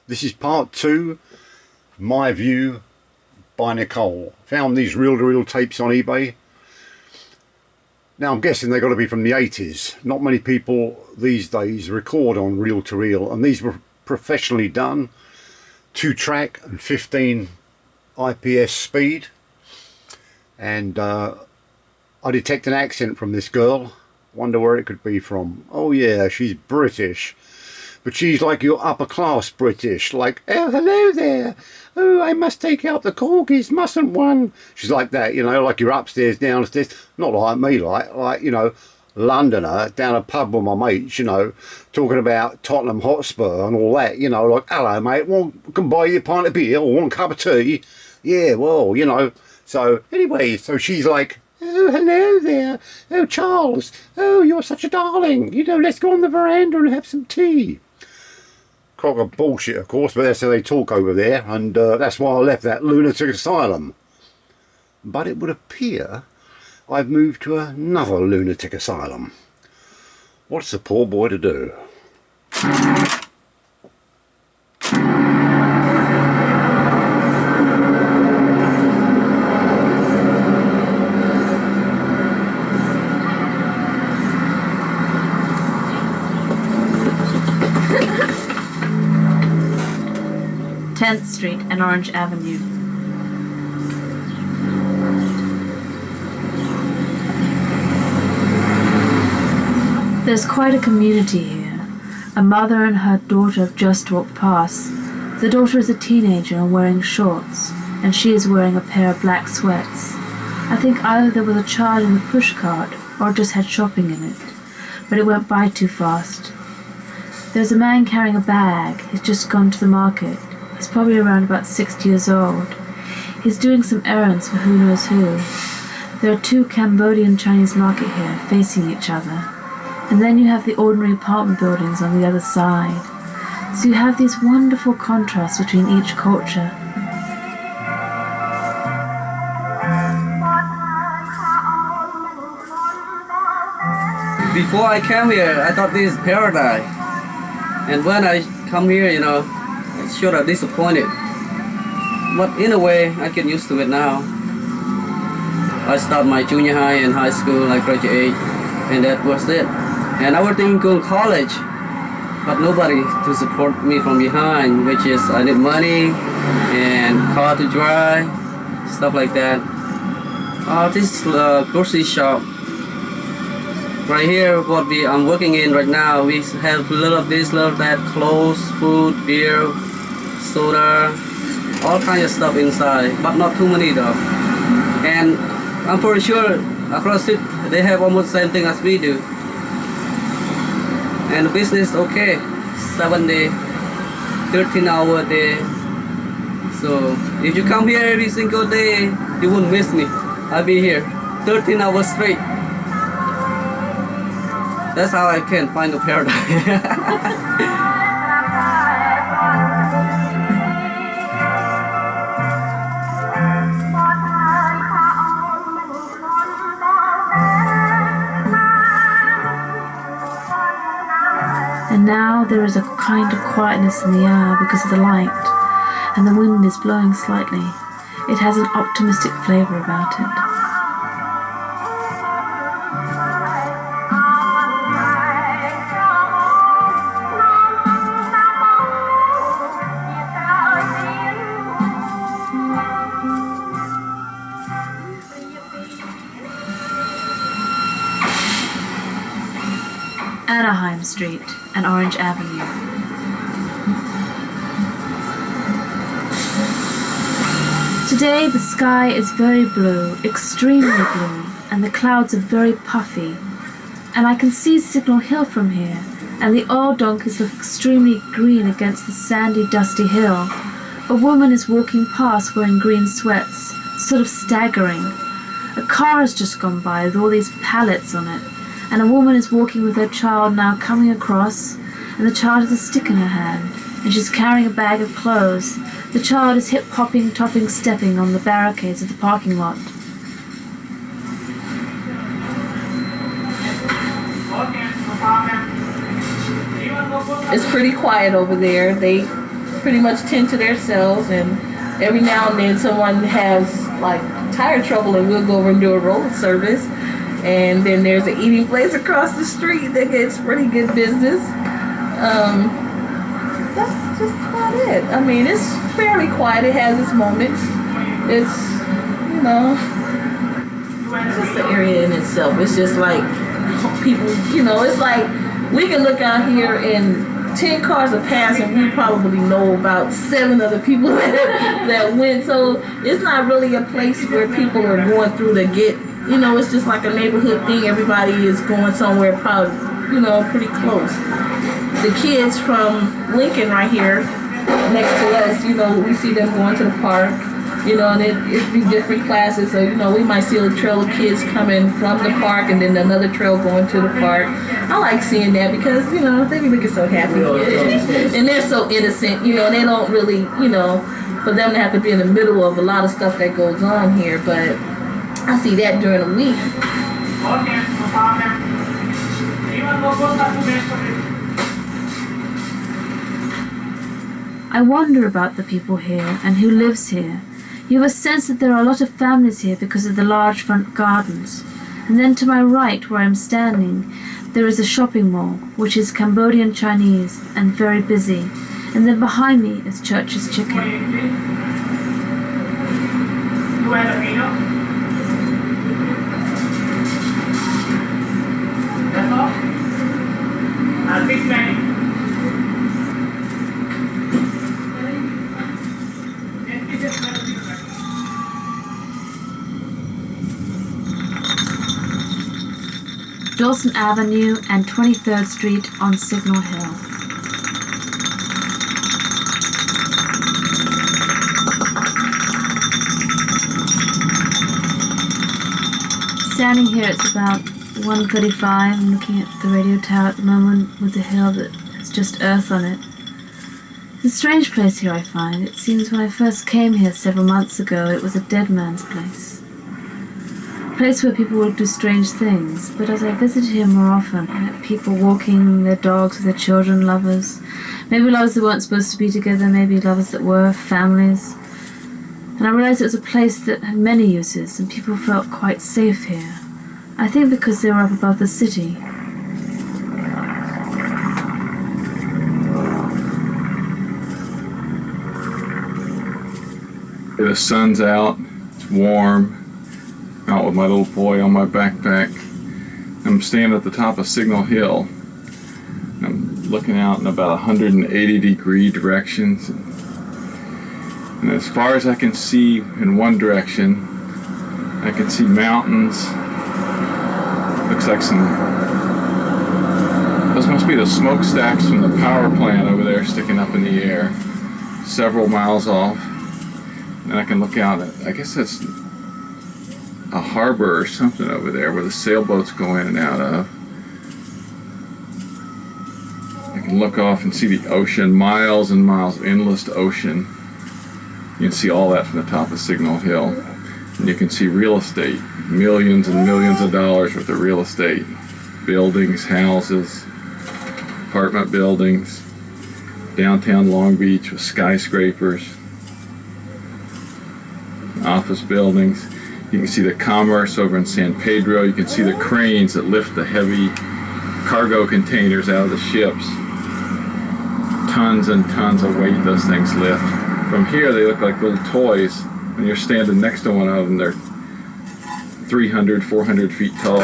This is part 2, My View by Nicole. Found these reel-to-reel tapes on eBay. Now I'm guessing they've got to be from the 80s. Not many people these days record on reel-to-reel, and these were professionally done. 2-track and 15 IPS speed. And I detect an accent from this girl. Wonder where it could be from. Oh yeah, she's British. But she's like your upper class British, like, oh, hello there. Oh, I must take out the corgis, mustn't one? She's like that, you know, like you're upstairs, downstairs. Not like me, like, you know, Londoner, down a pub with my mates, you know, talking about Tottenham Hotspur and all that, you know, like, hello, mate, well, can buy you a pint of beer or one cup of tea? Yeah, well, you know. So, anyway, so she's like, oh, hello there. Oh, Charles. Oh, you're such a darling. You know, let's go on the veranda and have some tea. Crock of bullshit, of course, but that's how they talk over there, and that's why I left that lunatic asylum. But it would appear I've moved to another lunatic asylum. What's the poor boy to do? Street and Orange Avenue. There's quite a community here. A mother and her daughter have just walked past. The daughter is a teenager and wearing shorts, and she is wearing a pair of black sweats. I think either there was a child in the pushcart or just had shopping in it, but it went by too fast. There's a man carrying a bag. He's just gone to the market. He's probably around about 60 years old. He's doing some errands for who knows who. There are 2 Cambodian Chinese market here facing each other. And then you have the ordinary apartment buildings on the other side. So you have these wonderful contrasts between each culture. Before I came here, I thought this is paradise. And when I come here, you know, sure are disappointed, but in a way I get used to it now. I start my junior high and high school, I graduate, and that was it. And I was thinking going to college, but nobody to support me from behind, which is I need money and car to drive, stuff like that. This grocery shop right here, what I'm working in right now, we have a little of this, little of that, clothes, food, beer, soda, all kinds of stuff inside, but not too many though. And I'm pretty sure across it they have almost the same thing as we do. And the business okay, 7 day, 13-hour day. So if you come here every single day, you won't miss me. I'll be here 13 hours straight. That's how I can find a paradise. And now there is a kind of quietness in the air because of the light, and the wind is blowing slightly. It has an optimistic flavour about it. Anaheim Street and Orange Avenue. Today the sky is very blue, extremely blue, and the clouds are very puffy. And I can see Signal Hill from here, and the oil donkeys look extremely green against the sandy, dusty hill. A woman is walking past wearing green sweats, sort of staggering. A car has just gone by with all these pallets on it, and a woman is walking with her child now coming across, and the child has a stick in her hand, and she's carrying a bag of clothes. The child is hip-hopping, topping, stepping on the barricades of the parking lot. It's pretty quiet over there. They pretty much tend to themselves, and every now and then someone has like tire trouble and we'll go over and do a road service. And then there's an eating place across the street that gets pretty good business. That's just about it. I mean, it's fairly quiet. It has its moments. It's, it's just the area in itself. It's just like people, it's like we can look out here and 10 cars have passed and we probably know about 7 other people that went. So it's not really a place where people are going through to get, it's just like a neighborhood thing. Everybody is going somewhere probably, pretty close. The kids from Lincoln right here next to us, we see them going to the park, and it'd be different classes. So, we might see a trail of kids coming from the park and then another trail going to the park. I like seeing that because, they be looking so happy. And they're so innocent, they don't really, for them to have to be in the middle of a lot of stuff that goes on here. But I see that during the week. I wonder about the people here and who lives here. You have a sense that there are a lot of families here because of the large front gardens. And then to my right, where I'm standing, there is a shopping mall, which is Cambodian Chinese and very busy. And then behind me is Church's Chicken. Dawson Avenue and 23rd Street on Signal Hill. Standing here, it's about 1:35. I'm looking at the radio tower at the moment with the hill that has just earth on it. It's a strange place here, I find. It seems when I first came here several months ago, it was a dead man's place. A place where people would do strange things, but as I visit here more often, I met people walking their dogs with their children, lovers. Maybe lovers that weren't supposed to be together, maybe lovers that were, families. And I realized it was a place that had many uses, and people felt quite safe here. I think because they were up above the city. The sun's out, it's warm, out with my little boy on my backpack. I'm standing at the top of Signal Hill. I'm looking out in about 180-degree directions. And as far as I can see in one direction, I can see mountains. Looks like those must be the smokestacks from the power plant over there sticking up in the air, several miles off. And I can look out at, I guess that's a harbor or something over there where the sailboats go in and out of. I can look off and see the ocean, miles and miles of endless ocean. You can see all that from the top of Signal Hill. And you can see real estate, millions and millions of dollars worth of real estate. Buildings, houses, apartment buildings, downtown Long Beach with skyscrapers, office buildings. You can see the commerce over in San Pedro. You can see the cranes that lift the heavy cargo containers out of the ships. Tons and tons of weight those things lift. From here they look like little toys. When you're standing next to one of them, they're 300, 400 feet tall.